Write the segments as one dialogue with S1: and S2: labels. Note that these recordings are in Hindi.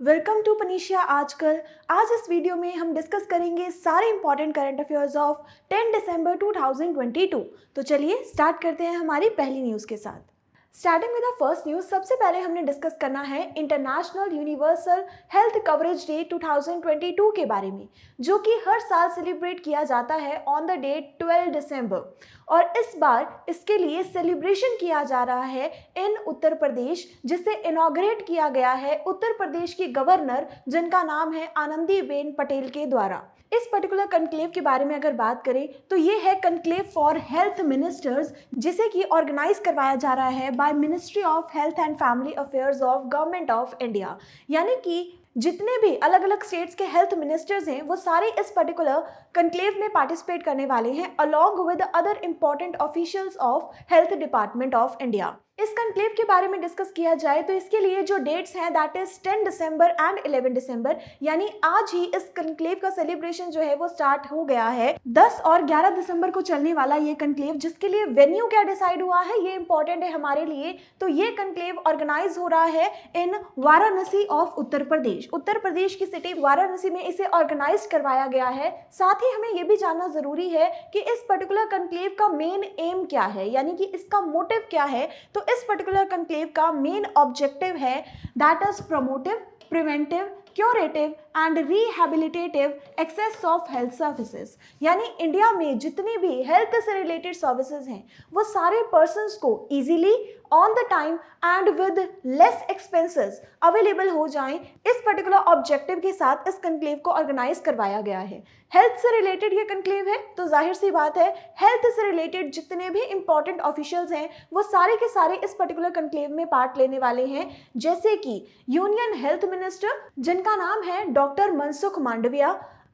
S1: वेलकम टू पनीशिया आजकल। आज इस वीडियो में हम डिस्कस करेंगे सारे इंपॉर्टेंट करंट अफेयर्स ऑफ 10 दिसंबर 2022। तो चलिए स्टार्ट करते हैं हमारी पहली न्यूज़ के साथ। Starting with the first news, सबसे पहले हमने डिस्कस करना है international universal health coverage day 2022 के बारे में, जो कि हर साल सेलिब्रेट किया जाता है ऑन द डेट 12 दिसंबर। और इस बार इसके लिए सेलिब्रेशन किया जा रहा है इन उत्तर प्रदेश, जिसे इनॉग्रेट किया गया है उत्तर प्रदेश की गवर्नर, जिनका नाम है आनंदीबेन पटेल के द्वारा। इस पर्टिकुलर कनक्लेव के बारे में अगर बात करें तो ये है कनक्लेव फॉर हेल्थ मिनिस्टर्स, जिसे कि ऑर्गेनाइज करवाया जा रहा है by ministry of health and family affairs of government of India. यानी कि जितने भी अलग अलग स्टेट्स के हेल्थ मिनिस्टर्स हैं वो सारे इस पर्टिकुलर कनक्लेव में पार्टिसिपेट करने वाले हैं along with other important officials of health department of India. इस कनक्लेव के बारे में डिस्कस किया जाए तो इसके लिए जो डेट्स हैं दैट इज 10 दिसंबर एंड 11 दिसंबर, यानी आज ही इस कनक्लेव का सेलिब्रेशन जो है वो स्टार्ट हो गया है। 10 और 11 दिसंबर को चलने वाला ये कनक्लेव, जिसके लिए वेन्यू क्या डिसाइड हुआ है ये इंपॉर्टेंट है हमारे लिए। तो ये कनक्लेव ऑर्गेनाइज हो रहा है इन वाराणसी ऑफ उत्तर प्रदेश। उत्तर प्रदेश की सिटी वाराणसी में इसे ऑर्गेनाइज करवाया गया है। साथ ही हमें ये भी जानना जरूरी है कि इस पर्टिकुलर कनक्लेव का मेन एम क्या है, यानी कि इसका मोटिव क्या है। तो इस पर्टिकुलर कनक्लेव का मेन ऑब्जेक्टिव है that is promotive, preventive, curative and rehabilitative access of health services. यानी इंडिया में जितनी भी हेल्थ से रिलेटेड सर्विसेज हैं वो सारे पर्सन्स को easily, on the time and with less expenses available हो जाएं। इस पर्टिकुलर ऑब्जेक्टिव के साथ इस कनक्लेव को ऑर्गेनाइज करवाया गया है। हेल्थ से रिलेटेड ये कनक्लेव है तो जाहिर सी बात है हेल्थ से रिलेटेड जितने भी इंपॉर्टेंट ऑफिशियल्स हैं वो सारे के सारे इस पर्टिकुलर कनक्लेव में पार्ट लेने वाले हैं, जैसे कि यूनियन हेल्थ मिनिस्टर, जिनका नाम है doctor Mansukh Mandaviya,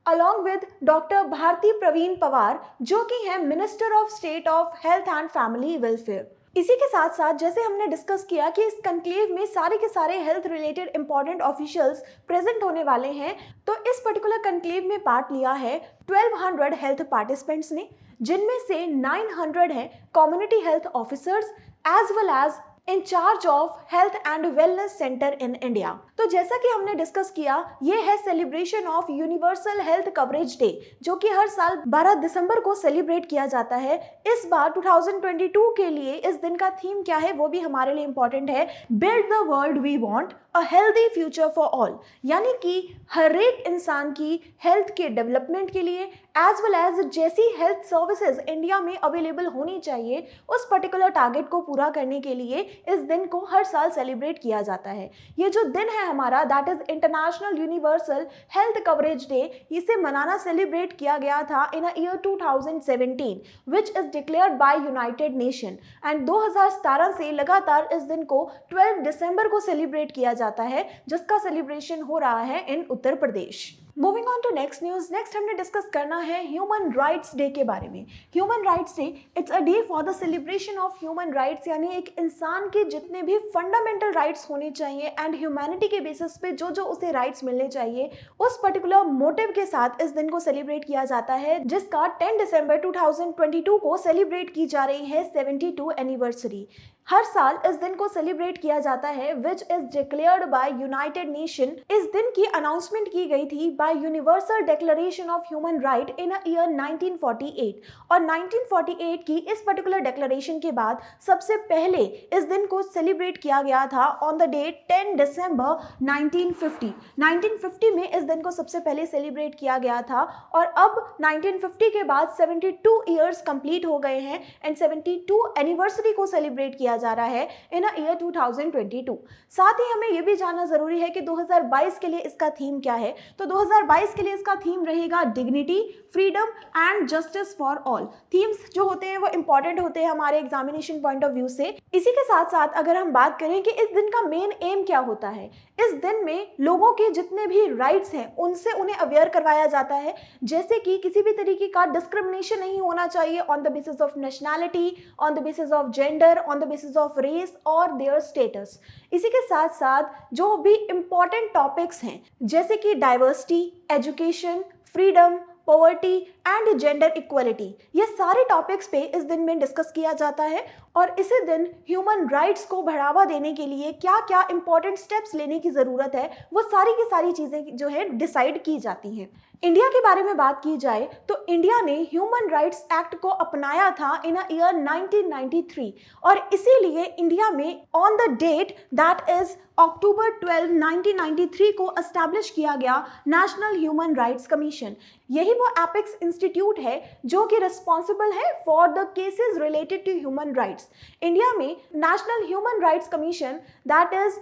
S1: along with doctor Bharati Pravin Pawar, जो कि है minister of state of health and family welfare. इसी के साथ साथ जैसे हमने डिस्कस किया कि इस कनक्लेव में सारे के सारे health related important officials present होने वाले हैं, तो इस पर्टिकुलर कनक्लेव में पार्ट लिया है 1200 हेल्थ पार्टिसिपेंट्स ने, जिनमें से 900 हैं community health officers as well as in charge of health and wellness center in India. तो जैसा कि हमने डिस्कस किया, ये है celebration of universal health coverage day, जो कि हर साल 12 दिसंबर को सेलिब्रेट किया जाता है। इस बार 2022 के लिए इस दिन का थीम क्या है वो भी हमारे लिए इंपॉर्टेंट है, build the world we want a healthy future for all. यानी कि हर एक इंसान की हेल्थ के डेवलपमेंट के लिए एज वेल एज जैसी हेल्थ सर्विसेज इंडिया में अवेलेबल होनी चाहिए, उस पर्टिकुलर टारगेट को पूरा करने के लिए इस दिन को हर साल सेलिब्रेट किया जाता है। ये जो दिन है हमारा that is international universal health coverage day, इसे मनाना सेलिब्रेट किया गया था in year 2017 which is declared by United Nation and 2017 से लगातार इस दिन को 12 दिसंबर को सेलिब्रेट किया जाता है, जिसका सेलिब्रेशन हो रहा है in Uttar Pradesh. Moving on to next news, next हमने डिस्कस करना है ह्यूमन राइट्स डे के बारे में। Human rights day it's a day for the celebration of human rights, यानी एक इंसान के जितने भी फंडामेंटल राइट्स होने चाहिए एंड ह्यूमैनिटी के बेसिस पे जो जो उसे राइट्स मिलने चाहिए, उस पर्टिकुलर मोटिव के साथ इस दिन को सेलिब्रेट किया जाता है, जिसका 10 दिसंबर 2022 को सेलिब्रेट की जा रही है 72 एनिवर्सरी। हर साल इस दिन को सेलिब्रेट किया जाता है which is declared by United nation. इस दिन की अनाउंसमेंट की गई थी bye universal declaration of human right in year 1948, और 1948 की इस पर्टिकुलर डिक्लेरेशन के बाद सबसे पहले इस दिन को सेलिब्रेट किया गया था ऑन द डेट 10 दिसंबर 1950। 1950 में इस दिन को सबसे पहले सेलिब्रेट किया गया था, और अब 1950 के बाद 72 ईयर्स कंप्लीट हो गए हैं एंड 72 एनिवर्सरी को सेलिब्रेट किया जा रहा है इन ईयर 2022। साथ ही हमें यह भी जानना जरूरी है कि 2022 के लिए इसका थीम क्या है। तो 2022 के लिए इसका थीम रहेगा dignity, freedom and justice for all. Themes जो होते हैं वो इंपॉर्टेंट होते हैं हमारे एग्जामिनेशन पॉइंट ऑफ व्यू से। इसी के साथ साथ अगर हम बात करें कि इस दिन का मेन एम क्या होता है, इस दिन में लोगों के जितने भी राइट्स हैं उनसे उन्हें अवेयर करवाया जाता है, जैसे कि किसी भी तरीके का डिस्क्रिमिनेशन नहीं होना चाहिए on the basis of nationality, on the basis of gender, on the basis of race और देयर स्टेटस। इसी के साथ साथ जो भी इंपॉर्टेंट टॉपिक्स हैं जैसे कि diversity, education, freedom, poverty and gender equality, ये सारे टॉपिक्स पे इस दिन में डिस्कस किया जाता है। और इसी दिन ह्यूमन राइट्स को बढ़ावा देने के लिए क्या क्या इंपॉर्टेंट स्टेप्स लेने की ज़रूरत है, वो सारी की सारी चीज़ें जो है डिसाइड की जाती हैं। इंडिया के बारे में बात की जाए तो इंडिया ने ह्यूमन राइट्स एक्ट को अपनाया था इन ईयर 1993 और इसीलिए इंडिया में on the date that is October 12, 1993 को एस्टैब्लिश किया गया नेशनल ह्यूमन राइट्स कमीशन। यही वो एपेक्स इंस्टीट्यूट है जो कि रिस्पॉन्सिबल है for the cases related to human rights. India में national human rights commission that is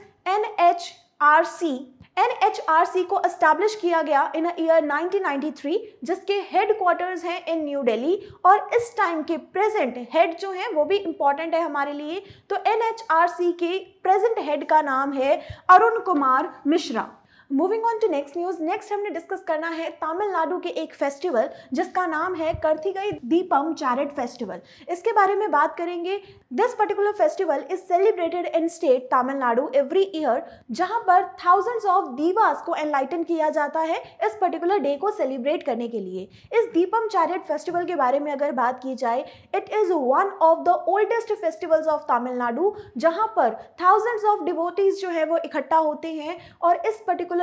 S1: NHRC को एस्टैब्लिश किया गया इन ईयर 1993, जिसके हेड क्वार्टर्स हैं इन न्यू दिल्ली। और इस टाइम के प्रेजेंट हेड जो हैं वो भी इंपॉर्टेंट है हमारे लिए। तो NHRC के प्रेजेंट हेड का नाम है Arun Kumar Mishra. Moving on to next news. Next हमने डिस्कस करना है तमिलनाडु के एक फेस्टिवल जिसका नाम है कार्तिकेय दीपम चैरिट फेस्टिवल। इसके बारे में बात करेंगे। This particular festival is celebrated in state Tamil Nadu every year, जहां पर थाउजेंड्स ऑफ दीवास को एनलाइटन किया जाता है इस पर्टिकुलर डे को सेलिब्रेट करने के लिए। इस दीपम चैरिट फेस्टिवल के बारे में अगर बात की जाए, it is one of the oldest festivals of Tamil Nadu, जहां पर थाउजेंड्स ऑफ डिवोटीज जो है वो इकट्ठा होते हैं और इस पर्टिकुलर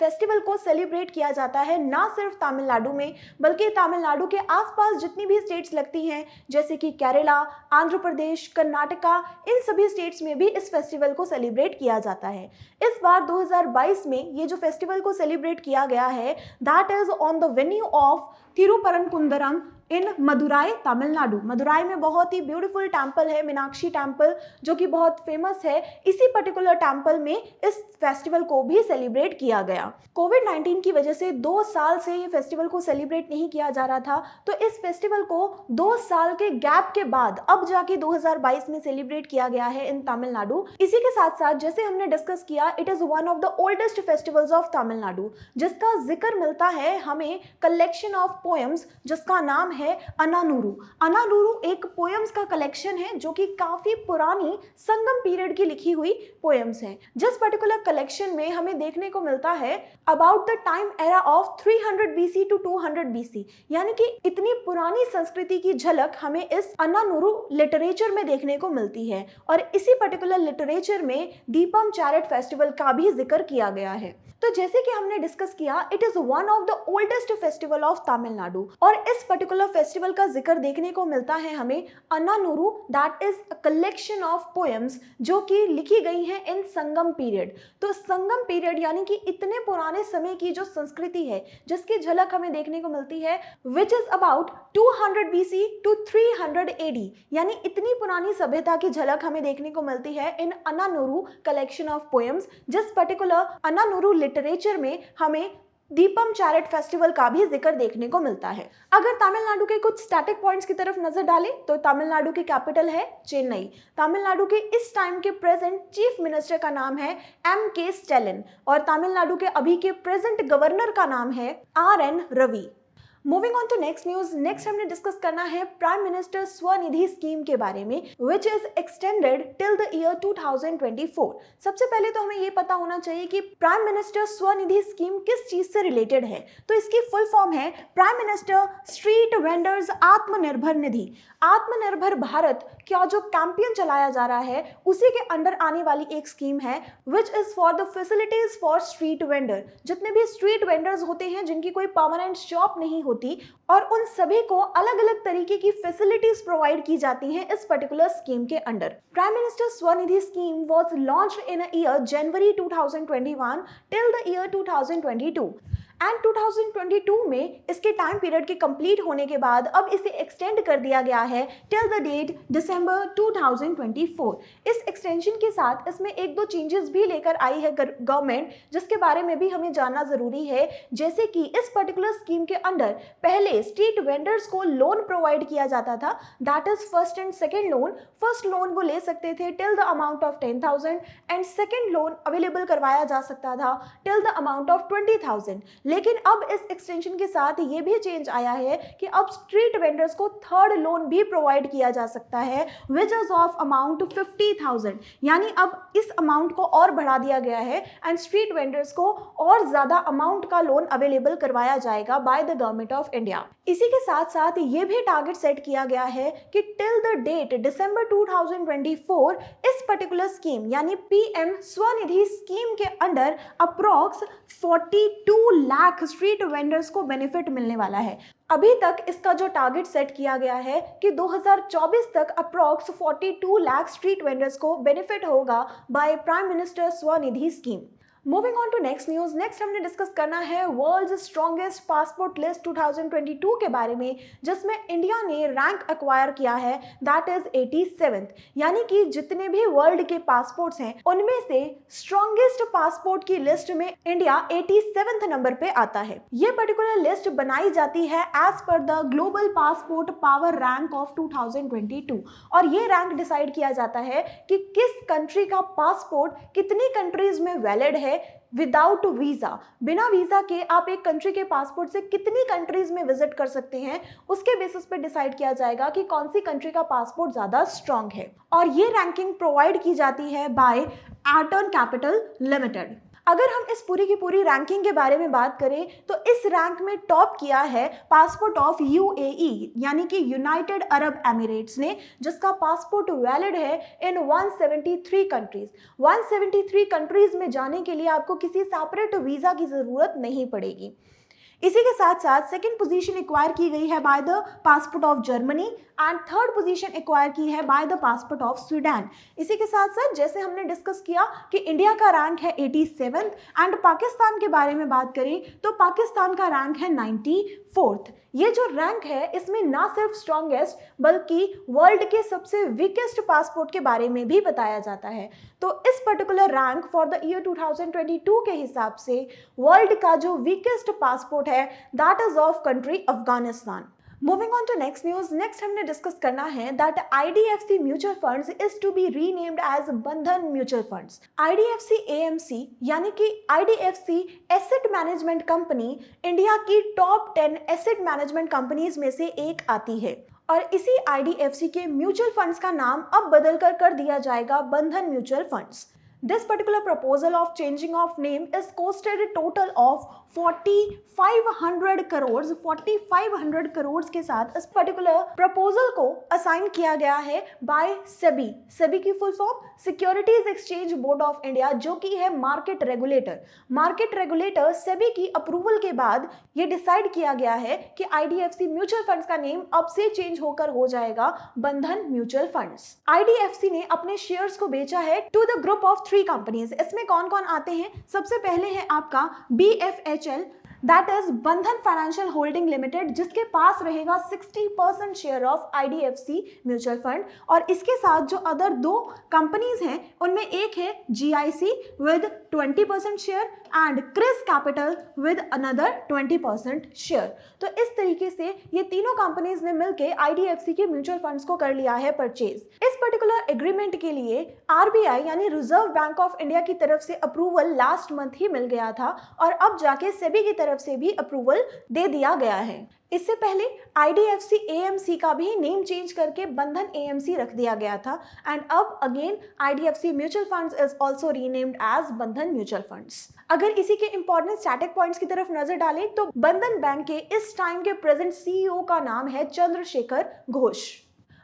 S1: फेस्टिवल को सेलिब्रेट किया जाता है ना सिर्फ तमिलनाडु में बल्कि तमिलनाडु के आसपास जितनी भी स्टेट्स लगती हैं जैसे कि केरला, आंध्र प्रदेश, कर्नाटका, इन सभी स्टेट्स में भी इस फेस्टिवल को सेलिब्रेट किया जाता है। इस बार 2022 में ये जो फेस्टिवल को सेलिब्रेट किया गया है that is on the venue of Thiruparankundram in Madurai Tamil Nadu. Madurai में बहुत ही ब्यूटीफुल टेम्पल है मीनाक्षी टेम्पल, जो कि बहुत फेमस है। इसी पर्टिकुलर टेम्पल में इस फेस्टिवल को भी सेलिब्रेट किया गया। कोविड-19 की वजह से 2 साल से ये फेस्टिवल को सेलिब्रेट नहीं किया जा रहा था, तो इस फेस्टिवल को 2 साल के गैप के बाद अब जाके 2022 में सेलिब्रेट किया गया है इन तमिलनाडु। इसी के साथ साथ जैसे हमने डिस्कस किया, it is one of the oldest festivals of Tamil Nadu, जिसका जिक्र मिलता है हमें कलेक्शन ऑफ पोएम्स जिसका नाम है अनानुरू। अनानुरू एक पोएम्स का कलेक्शन है जो कि काफी पुरानी संगम पीरियड की लिखी हुई पोएम्स हैं। जिस पर्टिकुलर कलेक्शन में हमें देखने को मिलता है about the time era of 300 BC to 200 BC, यानी कि इतनी पुरानी संस्कृति की झलक हमें इस अनानुरू लिटरेचर में देखने को मिलती है। और इसी पर्टिकुलर लिटरेचर में दीपम चैरिट फेस्टिवल का भी जिक्र किया गया है। तो जैसे कि हमने डिस्कस किया, it is one of the oldest festival of Tamil Nadu और इस पर्टिकुलर फेस्टिवल का जिक्र देखने को मिलता है हमें Ananuru that is a collection of poems जो कि लिखी गई हैं इन संगम पीरियड। तो संगम पीरियड यानी कि इतने पुराने समय की जो संस्कृति है जिसकी झलक हमें देखने को मिलती है which is about 200 BC to 300 AD, यानी इतनी पुरानी सभ्यता की झलक हमें देखने को मिलती है इन अनानुरू कलेक्शन ऑफ पोएम्स। जिस पर्टिकुलर अनानुरू लिटरेचर में हमें दीपम चैरिट फेस्टिवल का भी जिक्र देखने को मिलता है। अगर तमिलनाडु के कुछ स्टैटिक पॉइंट्स की तरफ नजर डालें तो तमिलनाडु की कैपिटल है चेन्नई। तमिलनाडु के इस टाइम के प्रेजेंट चीफ मिनिस्टर का नाम है M.K. स्टैलिन और तमिलनाडु के अभी के प्रेजेंट गवर्नर का नाम है R.N. Ravi. Moving on to next news. Next हमने डिस्कस करना है प्राइम मिनिस्टर स्वनिधि स्कीम के बारे में which is extended till the year 2024। सबसे पहले तो हमें ये पता होना चाहिए कि प्राइम मिनिस्टर स्वनिधि स्कीम किस चीज से रिलेटेड है। तो इसकी फुल फॉर्म है prime minister street vendors Atmanirbhar Nidhi. आत्मनिर्भर भारत का जो कैंपेन चलाया जा रहा है उसी के अंडर आने वाली एक स्कीम है which is for the facilities for street vendor. जितने भी स्ट्रीट वेंडर्स होते हैं जिनकी कोई परमानेंट शॉप नहीं होती और उन सभी को अलग अलग तरीके की फैसिलिटीज प्रोवाइड की जाती हैं इस पर्टिकुलर स्कीम के under. Prime minister Svanidhi scheme was launched in year January 2021 till the year 2022 and 2022 में इसके टाइम पीरियड के कंप्लीट होने के बाद अब इसे एक्सटेंड कर दिया गया है टिल द डेट दिसंबर 2024। इस एक्सटेंशन के साथ इसमें एक दो चेंजेस भी लेकर आई है गवर्नमेंट, जिसके बारे में भी हमें जानना जरूरी है। जैसे कि इस पर्टिकुलर स्कीम के अंडर पहले स्ट्रीट वेंडर्स को लोन प्रोवाइड किया जाता था, that is first and second loan. First loan वो ले सकते थे till the amount of 10,000 and second loan available करवाया जा सकता था टिल द अमाउंट ऑफ 20,000। लेकिन अब इस एक्सटेंशन के साथ ये भी चेंज आया है कि अब स्ट्रीट वेंडर्स को थर्ड लोन भी प्रोवाइड किया जा सकता है विच इज ऑफ अमाउंट 50,000, यानी अब इस अमाउंट को और बढ़ा दिया गया है एंड स्ट्रीट वेंडर्स को और ज्यादा अमाउंट का लोन अवेलेबल करवाया जाएगा by the government of India. इसी के साथ साथ ये भी टारगेट सेट किया गया है कि टिल द डेट दिसंबर 2024 इस पर्टिकुलर स्कीम यानी पीएम स्वनिधि स्कीम के under approx 42 lakh street vendors को बेनिफिट मिलने वाला है। अभी तक इसका जो टारगेट सेट किया गया है कि 2024 तक अप्रॉक्स 42 लाख स्ट्रीट वेंडर्स को बेनिफिट होगा by prime minister Svanidhi scheme. Moving on to next news, next हमने डिस्कस करना है वर्ल्ड स्ट्रॉन्गेस्ट पासपोर्ट लिस्ट 2022 के बारे में, जिसमें इंडिया ने रैंक एक्वायर किया है दैट इज 87th, यानी कि जितने भी वर्ल्ड के पासपोर्ट्स हैं उनमें से स्ट्रॉन्गेस्ट पासपोर्ट की लिस्ट में इंडिया 87th नंबर पे आता है। ये पर्टिकुलर लिस्ट बनाई जाती है as per the global passport power rank of 2022 और ये रैंक डिसाइड किया जाता है कि किस कंट्री का पासपोर्ट कितनी कंट्रीज में वैलिड है विदाउट वीजा। बिना वीजा के आप एक कंट्री के पासपोर्ट से कितनी कंट्रीज में विजिट कर सकते हैं, उसके बेसिस पे डिसाइड किया जाएगा कि कौन सी कंट्री का पासपोर्ट ज्यादा स्ट्रांग है। और ये रैंकिंग प्रोवाइड की जाती है बाय एटर्न कैपिटल लिमिटेड। अगर हम इस पूरी की पूरी रैंकिंग के बारे में बात करें तो इस रैंक में टॉप किया है पासपोर्ट ऑफ यूएई यानी कि यूनाइटेड अरब एमिरेट्स ने, जिसका पासपोर्ट वैलिड है इन 173 कंट्रीज। 173 कंट्रीज में जाने के लिए आपको किसी सेपरेट वीजा की जरूरत नहीं पड़ेगी। इसी के साथ साथ सेकंड पोजीशन एक्वायर की गई है by the passport of Germany and third position acquire की है by the passport of Sweden. इसी के साथ साथ जैसे हमने डिस्कस किया कि इंडिया का रैंक है 87th एंड पाकिस्तान के बारे में बात करें तो पाकिस्तान का रैंक है 94th। ये जो रैंक है इसमें ना सिर्फ स्ट्रॉन्गेस्ट बल्कि वर्ल्ड के सबसे वीकेस्ट पासपोर्ट के बारे में भी बताया जाता है। तो इस particular rank for the year 2022 के हिसाब से वर्ल्ड का जो वीकेस्ट पासपोर्ट है that is of country Afghanistan. Moving on to next news, next हमने डिस्कस करना है that IDFC mutual funds is to be renamed as Bandhan mutual funds. IDFC AMC यानी कि IDFC asset management company India की टॉप 10 एसेट मैनेजमेंट कंपनीज में से एक आती है और इसी IDFC के म्यूचुअल फंड्स का नाम अब बदल कर दिया जाएगा बंधन mutual funds. This particular proposal of changing of name is costed a total of 4,500 crores। 4,500 crores के साथ इस पर्टिकुलर प्रपोजल को असाइन किया गया है बाय सेबी। सेबी की full form securities exchange board of India, जो कि है market regulator. Market regulator SEBI की अप्रूवल के बाद ये डिसाइड किया गया है कि IDFC म्यूचुअल फंड्स का नेम अब से चेंज होकर हो जाएगा बंधन म्यूचुअल फंड्स। IDFC ने अपने शेयर्स को बेचा है to the group of 3 companies. इसमें कौन कौन आते हैं? सबसे पहले है आपका BFHL दैट इज बंधन फाइनेंशियल होल्डिंग लिमिटेड, जिसके पास रहेगा 60% share of IDFC mutual fund. और इसके साथ जो अदर 2 कंपनीज हैं उनमें एक है GIC with 20% share and Chrys capital with another 20% share. तो इस तरीके से ये तीनों कंपनीज ने मिलकर IDFC के म्यूचुअल फंड्स को कर लिया है परचेज। इस पर्टिकुलर एग्रीमेंट के लिए RBI यानी रिजर्व बैंक ऑफ इंडिया की तरफ से अप्रूवल लास्ट मंथ ही मिल गया था और अब जाके सेबी की तरफ से भी अप्रूवल दे दिया गया है। इससे पहले IDFC AMC का भी नेम चेंज करके बंधन AMC रख दिया गया था एंड अब again IDFC mutual funds is also renamed as Bandhan mutual funds. अगर इसी के इंपॉर्टेंट स्टैटिक पॉइंट्स की तरफ नजर डालें तो बंधन बैंक के इस टाइम के प्रेजेंट CEO का नाम है Chandrashekar Ghosh.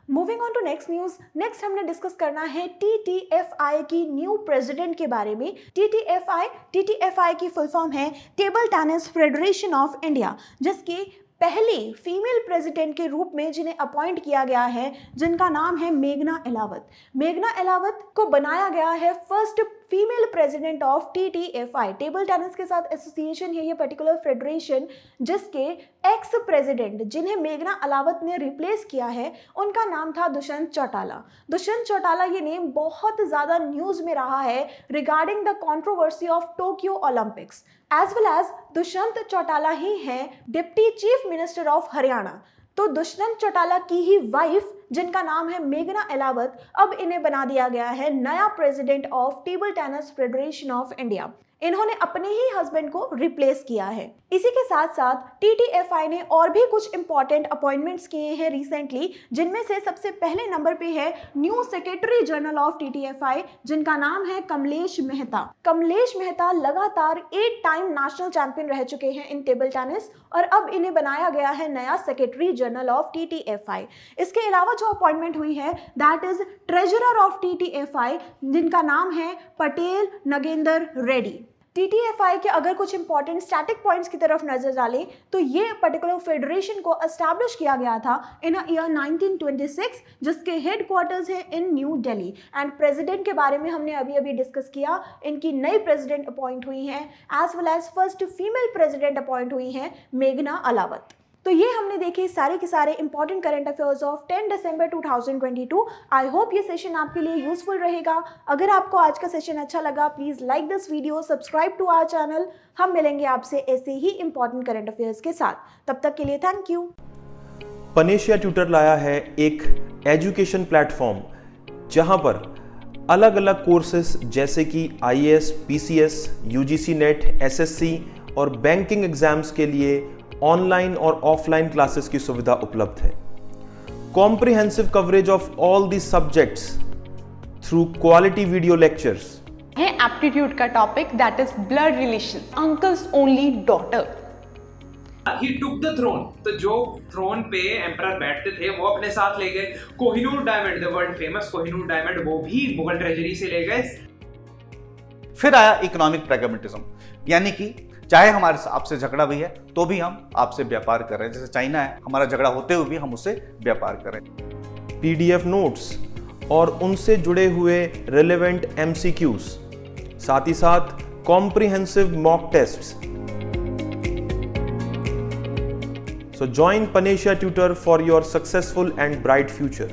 S1: Moving on to next news, next हमने डिस्कस करना है TTFI की न्यू प्रेसिडेंट के बारे में। TTFI की फुल फॉर्म है table tennis federation of India, जिसकी पहली फीमेल प्रेसिडेंट के रूप में जिन्हें अपॉइंट किया गया है, जिनका नाम है मेघना अहलावत। मेघना अहलावत को बनाया गया है first female president of TTFI। Table tennis के साथ एसोसिएशन है ये पर्टिकुलर फेडरेशन, जिसके एक्स प्रेसिडेंट जिन्हें मेघना अहलावत ने रिप्लेस किया है उनका नाम था दुष्यंत चौटाला। दुष्यंत चौटाला ये नेम बहुत ज्यादा न्यूज में रहा है regarding the controversy of Tokyo Olympics. As well as Dushyant Chautala ही हैं deputy chief minister of Haryana. तो दुष्यंत चौटाला की ही वाइफ जिनका नाम है मेघना अहलावत, अब इन्हें बना दिया गया है नया president of table tennis federation of India. इन्होंने अपने ही हस्बैंड को रिप्लेस किया है। इसी के साथ साथ TTFI ने और भी कुछ इंपॉर्टेंट अपॉइंटमेंट्स किए हैं रिसेंटली, जिनमें से सबसे पहले नंबर पे है new secretary general of TTFI, जिनका नाम है कमलेश मेहता। कमलेश मेहता लगातार 8 टाइम नेशनल चैंपियन रह चुके हैं इन टेबल टेनिस, और अब इन्हें बनाया गया है नया सेक्रेटरी जनरल ऑफ TTFI। इसके अलावा जो अपॉइंटमेंट हुई है that is treasurer of TTFI, जिनका नाम है पटेल नगेंद्र रेड्डी। TTFI के अगर कुछ इंपॉर्टेंट स्टैटिक पॉइंट्स की तरफ नजर डालें तो ये पर्टिकुलर फेडरेशन को एस्टैब्लिश किया गया था इन ईयर 1926, जिसके हेड क्वार्टर्स है इन न्यू दिल्ली। एंड प्रेसिडेंट के बारे में हमने अभी अभी डिस्कस किया, इनकी नई प्रेसिडेंट अपॉइंट हुई हैं, as well as first female president appoint हुई हैं मेघना अलावत। तो ये हमने देखे सारे के सारे important current affairs of 10 December 2022। I hope ये सेशन आपके लिए यूजफुल रहेगा। अगर आपको आज का सेशन अच्छा लगा, please like this video, subscribe to our channel. हम मिलेंगे आपसे ऐसे ही इंपॉर्टेंट करंट अफेयर्स के साथ। तब तक के लिए थैंक यू।
S2: पनेशिया ट्यूटर लाया है एक एजुकेशन प्लेटफॉर्म जहां पर अलग अलग कोर्सेस जैसे कि IAS, PCS, UGC net, SSC और बैंकिंग एग्जाम्स के लिए ऑनलाइन और ऑफलाइन क्लासेस की सुविधा उपलब्ध है। Comprehensive coverage of all the subjects through quality video lectures
S3: है। एप्टीट्यूड का topic that is blood relation, uncles only daughter.
S4: He took the throne, तो जो थ्रोन पे एम्परर बैठते थे वो अपने साथ ले गए। Kohinoor diamond, the world famous Kohinoor diamond, वो भी मुगल ट्रेजरी से ले गए।
S5: फिर आया इकोनॉमिक प्रैग्मेटिज्म, यानी कि चाहे हमारे आपसे झगड़ा भी है तो भी हम आपसे व्यापार कर रहे हैं। जैसे चाइना है, हमारा झगड़ा होते हुए भी हम उससे व्यापार करें।
S2: PDF नोट्स और उनसे जुड़े हुए रिलेवेंट MCQs, साथ ही साथ comprehensive mock tests. So join Panasia Tutor for your successful and bright future.